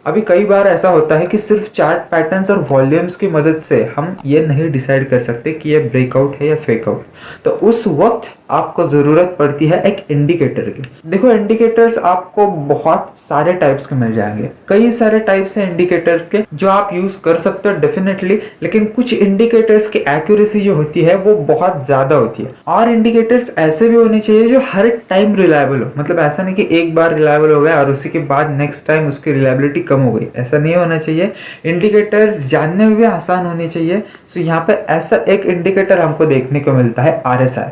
अभी कई बार ऐसा होता है कि सिर्फ चार्ट पैटर्न्स और वॉल्यूम्स की मदद से हम ये नहीं डिसाइड कर सकते कि ये ब्रेकआउट है या फेकआउट। तो उस वक्त आपको ज़रूरत पड़ती है एक इंडिकेटर की। देखो, इंडिकेटर्स आपको बहुत सारे टाइप्स के मिल जाएंगे, कई सारे टाइप्स हैं इंडिकेटर्स के जो आप यूज़ कर सकते हो डेफिनेटली। लेकिन कुछ इंडिकेटर्स की एक्यूरेसी जो होती है वो बहुत ज़्यादा होती है, और इंडिकेटर्स ऐसे भी होने चाहिए जो हर टाइम रिलायबल हो। मतलब ऐसा नहीं कि एक बार रिलायबल हो गया और उसी के बाद नेक्स्ट टाइम उसकी रिलायबिलिटी कम हो गई, ऐसा नहीं होना चाहिए। इंडिकेटर्स जानने में भी आसान होनी चाहिए। सो यहाँ पे ऐसा एक इंडिकेटर हमको देखने को मिलता है RSI।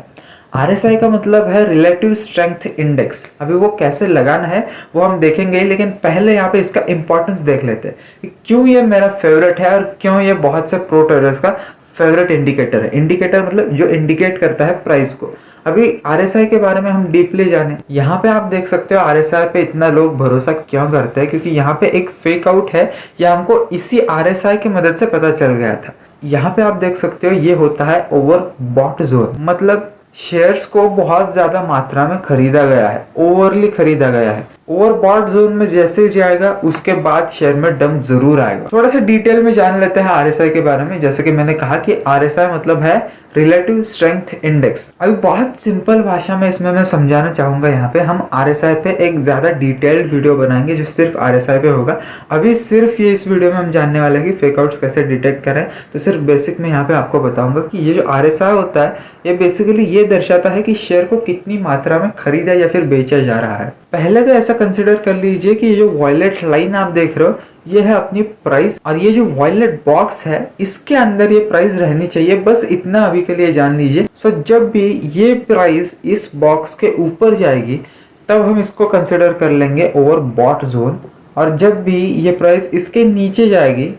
RSI का मतलब है रिलेटिव स्ट्रेंथ इंडेक्स। अभी वो कैसे लगाना है वो हम देखेंगे, लेकिन पहले यहाँ पे इसका इंपॉर्टेंस देख लेते हैं कि क्यों ये मेरा फेवरेट है और क्यों ये बहुत से प्रो ट्रेडर्स का फेवरेट इंडिकेटर है। इंडिकेटर मतलब जो इंडिकेट करता है प्राइस को। अभी RSI के बारे में हम डीपली जाने। यहाँ पे आप देख सकते हो RSI पे इतना लोग भरोसा क्यों करते हैं, क्योंकि यहाँ पे एक फेक आउट है, या हमको इसी RSI की मदद से पता चल गया था। यहाँ पे आप देख सकते हो ये होता है ओवर बॉट जोन, मतलब शेयर्स को बहुत ज्यादा मात्रा में खरीदा गया है, ओवरली खरीदा गया है। ओवरबॉट जोन में जैसे ही जाएगा उसके बाद शेयर में डंप जरूर आएगा। थोड़ा सा डिटेल में जान लेते हैं RSI के बारे में। जैसे कि मैंने कहा कि RSI मतलब है रिलेटिव स्ट्रेंथ इंडेक्स। अभी बहुत सिंपल भाषा में इसमें मैं समझाना चाहूंगा। यहाँ पे हम RSI पे एक ज्यादा डिटेल्ड वीडियो बनाएंगे जो सिर्फ RSI पे होगा। अभी सिर्फ ये इस वीडियो में हम जानने वाले हैं कि फेकआउट्स कैसे डिटेक्ट करें। तो सिर्फ बेसिक में यहाँ पे आपको बताऊंगा कि ये जो RSI होता है ये बेसिकली ये दर्शाता है कि शेयर को कितनी मात्रा में खरीदा या फिर बेचा जा रहा है। पहले तो ऐसा कंसिडर कर लीजिए कि ये जो वॉयलेट लाइन आप देख रहे हो ये है अपनी प्राइस, और ये जो वॉयलेट बॉक्स है इसके अंदर ये प्राइस रहनी चाहिए। बस इतना अभी के लिए जान लीजिए। सो जब भी ये प्राइस इस बॉक्स के ऊपर जाएगी तब हम इसको कंसिडर कर लेंगे ओवर बॉट जोन, और जब भी ये प्राइस इसके नीचे जाएगी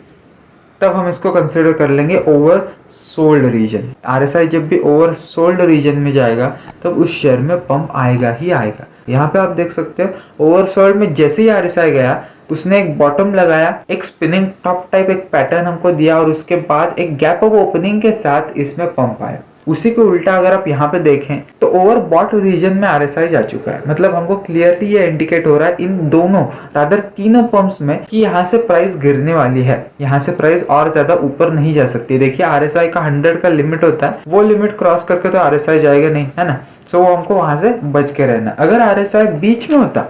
तब हम इसको कंसिडर कर लेंगे ओवर सोल्ड रीजन। RSI जब भी ओवर सोल्ड रीजन में जाएगा तब उस शेयर में पंप आएगा ही आएगा। यहाँ पे आप देख सकते हो ओवर सोल्ड में जैसे ही RSI गया उसने एक बॉटम लगाया, एक स्पिनिंग टॉप टाइप एक पैटर्न हमको दिया, और उसके बाद एक गैप ऑफ ओपनिंग के साथ इसमें पंप आया। उसी को उल्टा अगर आप यहाँ पे देखें तो ओवर बॉट रीजन में RSI जा चुका है। मतलब हमको क्लियरली ये इंडिकेट हो रहा है इन दोनों रादर तीनों पंप्स में कि यहाँ से प्राइस गिरने वाली है, यहाँ से प्राइस और ज्यादा ऊपर नहीं जा सकती। देखिए RSI का 100 का लिमिट होता है, वो लिमिट क्रॉस करके तो RSI जाएगा नहीं, है ना। सो वो हमको वहां से बच के रहना। अगर RSI बीच में होता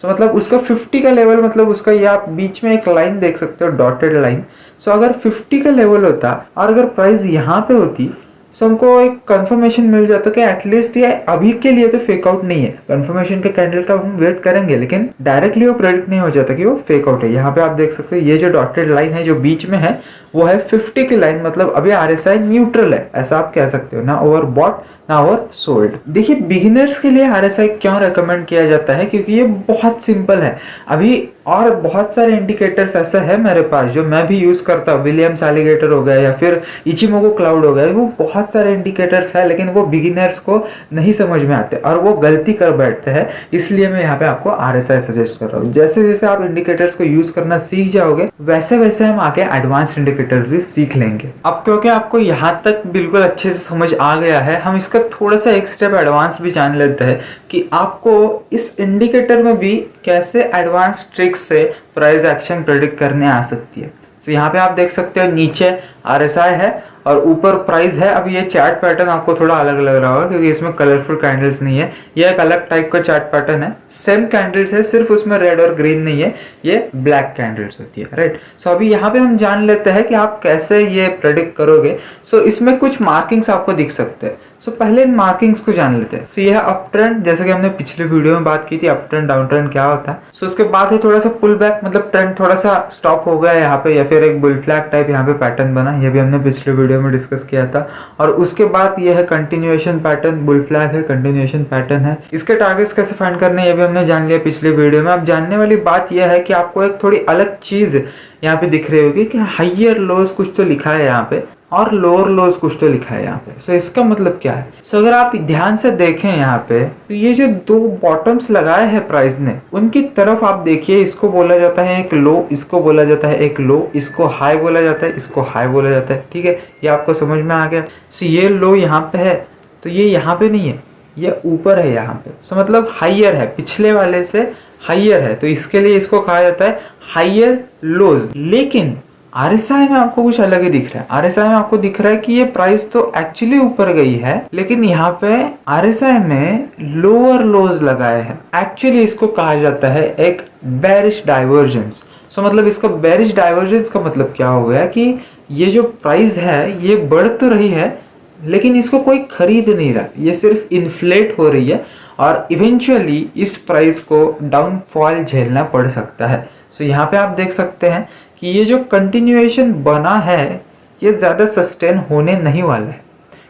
सो मतलब उसका 50 का लेवल, मतलब उसका ये आप बीच में एक लाइन देख सकते हो डॉटेड लाइन। सो अगर 50 का लेवल होता और अगर प्राइस यहाँ पे होती सो हमको एक कंफर्मेशन मिल जाता कि एटलीस्ट ये अभी के लिए तो फेक आउट नहीं है। कंफर्मेशन के कैंडल का हम वेट करेंगे, लेकिन डायरेक्टली वो प्रेडिक्ट नहीं हो जाता कि वो फेक आउट है। यहाँ पे आप देख सकते हो ये जो डॉटेड लाइन है जो बीच में है वो है 50 की लाइन, मतलब अभी RSI न्यूट्रल है, ऐसा आप कह सकते हो, ना ओवर बॉट ना ओवर सोल्ड। देखिए बिगिनर्स के लिए RSI क्यों रेकमेंड किया जाता है, क्योंकि ये बहुत सिंपल है। अभी और बहुत सारे इंडिकेटर्स ऐसे है मेरे पास जो मैं भी यूज करता हूँ, विलियम्स एलिगेटर हो गया या फिर इचिमोको क्लाउड हो गया, वो बहुत सारे इंडिकेटर्स है, लेकिन वो बिगिनर्स को नहीं समझ में आते और वो गलती कर बैठते हैं। इसलिए मैं यहाँ पे आपको RSI सजेस्ट कर रहा हूँ। जैसे जैसे आप इंडिकेटर्स को यूज करना सीख जाओगे वैसे वैसे हम आगे एडवांस इंडिकेटर्स भी सीख लेंगे। अब क्योंकि आपको यहाँ तक बिल्कुल अच्छे से समझ आ गया है, हम इसका थोड़ा सा एक स्टेप एडवांस भी जान लेते हैं कि आपको इस इंडिकेटर में भी कैसे एडवांस ट्रिक्स से प्राइस एक्शन प्रेडिक्ट करने आ सकती है। तो यहाँ पे आप देख सकते हो नीचे RSI है और ऊपर प्राइस है। अब ये चार्ट पैटर्न आपको थोड़ा अलग लग रहा होगा क्योंकि इसमें कलरफुल कैंडल्स नहीं है, ये एक अलग टाइप का चार्ट पैटर्न है। सेम कैंडल्स है, सिर्फ उसमें रेड और ग्रीन नहीं है, ये ब्लैक कैंडल्स होती है, राइट। सो अभी यहाँ पे हम जान लेते हैं कि आप कैसे ये प्रेडिक्ट करोगे। सो इसमें कुछ मार्किंग्स आपको दिख सकते हैं। सो पहले इन मार्किंग्स को जान लेते हैं। सो यह अप ट्रेंड, जैसे कि हमने पिछले वीडियो में बात की थी अप ट्रेंड डाउन ट्रेंड क्या होता है। सो उसके बाद है थोड़ा सा पुल बैक, मतलब ट्रेंड थोड़ा सा स्टॉप हो गया यहाँ पे, या फिर एक बुल फ्लैग टाइप यहाँ पे पैटर्न बना, ये भी हमने पिछले वीडियो में डिस्कस किया था। और उसके बाद ये है कंटिन्यूएशन पैटर्न, बुल फ्लैग है, कंटिन्यूएशन पैटर्न है। इसके टारगेट्स कैसे फाइंड करने ये भी हमने जान लिया पिछले वीडियो में। अब जानने वाली बात यह है कि आपको एक थोड़ी अलग चीज यहाँ पे दिख रही होगी कि हाइयर लोज कुछ तो लिखा है यहाँ पे और लोअर लोज कुछ तो लिखा है यहाँ पे। सो इसका मतलब क्या है? सो अगर आप ध्यान से देखें यहाँ पे तो ये जो दो बॉटम्स लगाए हैं प्राइस ने, उनकी तरफ आप देखिए, इसको बोला जाता है एक लो, इसको बोला जाता है एक लो, इसको हाई बोला जाता है, इसको हाई बोला जाता है, ठीक है। ये आपको समझ में आ गया। सो ये लो यहाँ पे है तो ये यहाँ पे नहीं है, ये ऊपर है यहाँ पे। सो मतलब हाइयर है, पिछले वाले से हाइयर है, तो इसके लिए इसको कहा जाता है हाइयर लोज। लेकिन आरएसआई में आपको कुछ अलग ही दिख रहा है। आरएसआई में आपको दिख रहा है कि ये प्राइस तो एक्चुअली ऊपर गई है, लेकिन यहाँ पे आरएसआई में लोअर लोज लगाए हैं। एक्चुअली इसको कहा जाता है एक बेरिश डाइवर्जेंस। सो मतलब इसका बेरिश डाइवर्जेंस का मतलब क्या हो गया कि ये जो प्राइस है ये बढ़ तो रही है, लेकिन इसको कोई खरीद नहीं रहा, ये सिर्फ इन्फ्लेट हो रही है और इवेंचुअली इस प्राइस को डाउनफॉल झेलना पड़ सकता है। सो यहाँ पे आप देख सकते हैं कि ये जो कंटिन्यूएशन बना है ये ज़्यादा सस्टेन होने नहीं वाला है,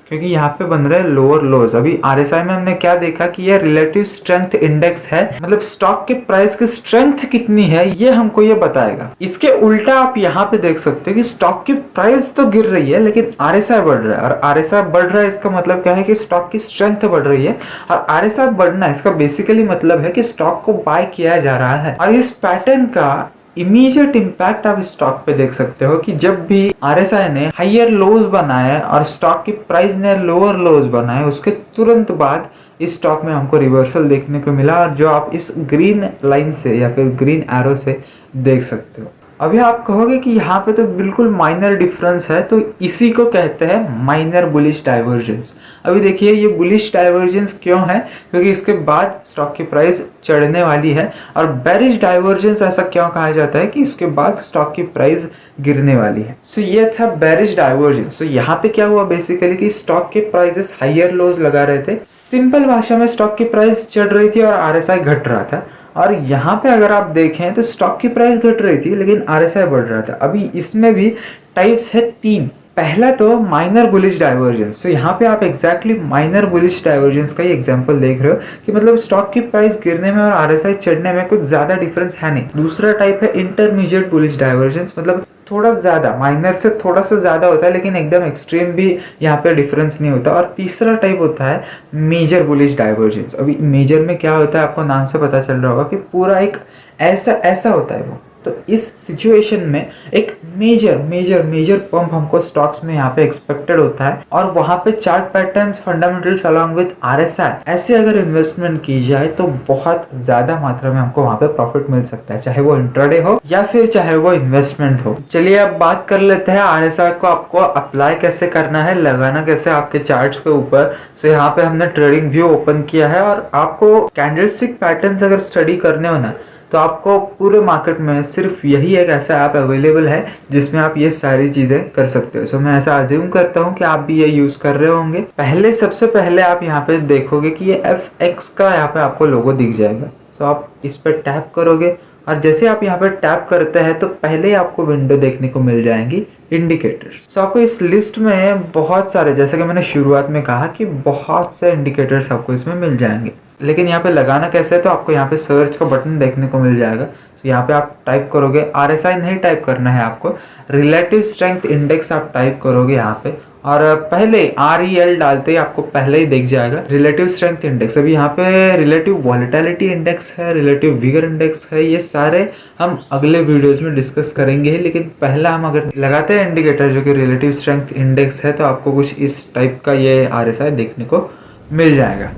क्योंकि यहाँ पे बन रहे हैं लोअर लोज। अभी आरएसआई में हमने क्या देखा कि ये रिलेटिव स्ट्रेंथ इंडेक्स है, मतलब स्टॉक के प्राइस की स्ट्रेंथ कितनी है ये हमको ये बताएगा। इसके उल्टा आप यहाँ पे देख सकते हो कि स्टॉक की प्राइस तो गिर रही है लेकिन आरएसआई बढ़ रहा है, और आरएसआई बढ़ रहा है इसका मतलब क्या है कि स्टॉक की स्ट्रेंथ बढ़ रही है। और आरएसआई बढ़ना इसका बेसिकली मतलब है कि स्टॉक को बाय किया जा रहा है। और इस पैटर्न का इमीडिएट इम्पैक्ट आप स्टॉक पे देख सकते हो कि जब भी आरएसआई ने हायर लोज बनाए और स्टॉक की प्राइस ने लोअर लोज बनाए, उसके तुरंत बाद इस स्टॉक में हमको रिवर्सल देखने को मिला, और जो आप इस ग्रीन लाइन से या फिर ग्रीन एरो से देख सकते हो। अभी आप कहोगे कि यहाँ पे तो बिल्कुल माइनर डिफरेंस है, तो इसी को कहते हैं माइनर बुलिश डाइवर्जेंस। अभी देखिए ये बुलिश डाइवर्जेंस क्यों है, क्योंकि इसके बाद स्टॉक की प्राइस चढ़ने वाली है, और बेरिश डाइवर्जेंस ऐसा क्यों कहा जाता है कि उसके बाद स्टॉक की प्राइस गिरने वाली है। सो ये था बेरिश डाइवर्जेंस। सो यहाँ पे क्या हुआ बेसिकली कि स्टॉक के प्राइसेस हाइयर लोज लगा रहे थे। सिंपल भाषा में स्टॉक की प्राइस चढ़ रही थी और आरएसआई घट रहा था। और यहाँ पे अगर आप देखें तो स्टॉक की प्राइस घट रही थी लेकिन आरएसआई बढ़ रहा था। अभी इसमें भी टाइप्स है 3। पहला तो माइनर बुलिश डाइवर्जेंस। तो यहाँ पे आप एग्जैक्टली माइनर बुलिश डाइवर्जेंस का ही एग्जांपल देख रहे हो कि मतलब स्टॉक की प्राइस गिरने में और आरएसआई चढ़ने में कुछ ज्यादा डिफरेंस है नहीं। दूसरा टाइप है इंटरमीडिएट बुलिश डाइवर्जेंस, मतलब थोड़ा ज्यादा, माइनर से थोड़ा सा ज्यादा होता है लेकिन एकदम एक्सट्रीम भी यहाँ पे डिफरेंस नहीं होता। और तीसरा टाइप होता है मेजर बुलिश डाइवर्जेंस। अभी मेजर में क्या होता है आपको नाम से पता चल रहा होगा कि पूरा एक ऐसा होता है वो। तो इस सिचुएशन में एक मेजर पंप हमको स्टॉक्स में यहाँ पे एक्सपेक्टेड होता है, और वहाँ पे chart patterns, fundamentals along with RSI ऐसे अगर इन्वेस्टमेंट की जाए तो बहुत ज्यादा मात्रा में हमको वहाँ पे प्रॉफिट मिल सकता है, चाहे वो इंट्राडे हो या फिर चाहे वो इन्वेस्टमेंट हो। चलिए अब बात कर लेते हैं आरएसआई को आपको अप्लाई कैसे करना है, लगाना कैसे आपके चार्ट्स के ऊपर। सो यहाँ पे हमने ट्रेडिंग व्यू ओपन किया है, और आपको कैंडलस्टिक पैटर्न्स अगर स्टडी करने हो ना तो आपको पूरे मार्केट में सिर्फ यही एक ऐसा ऐप अवेलेबल है जिसमें आप ये सारी चीज़ें कर सकते हो। सो मैं ऐसा अज्यूम करता हूँ कि आप भी ये यूज़ कर रहे होंगे। सबसे पहले आप यहाँ पे देखोगे कि ये FX का यहाँ पे आपको लोगो दिख जाएगा। सो आप इस पर टैप करोगे, और जैसे आप यहाँ पे टैप करते हैं तो पहले ही आपको विंडो देखने को मिल जाएंगी इंडिकेटर्स। सो आपको इस लिस्ट में बहुत सारे, जैसे कि मैंने शुरुआत में कहा कि बहुत से इंडिकेटर्स आपको इसमें मिल जाएंगे। लेकिन यहाँ पे लगाना कैसे है, तो आपको यहाँ पे सर्च का बटन देखने को मिल जाएगा। तो यहाँ पे आप टाइप करोगे, आरएसआई नहीं टाइप करना है आपको, रिलेटिव स्ट्रेंथ इंडेक्स आप टाइप करोगे यहाँ पे, और पहले REL डालते ही आपको पहले ही दिख जाएगा रिलेटिव स्ट्रेंथ इंडेक्स। अभी यहाँ पे रिलेटिव वॉलेटिलिटी इंडेक्स है, रिलेटिव विगर इंडेक्स है, ये सारे हम अगले वीडियोस में डिस्कस करेंगे। लेकिन पहला हम अगर लगाते हैं इंडिकेटर जो कि रिलेटिव स्ट्रेंथ इंडेक्स है, तो आपको कुछ इस टाइप का ये RSI देखने को मिल जाएगा।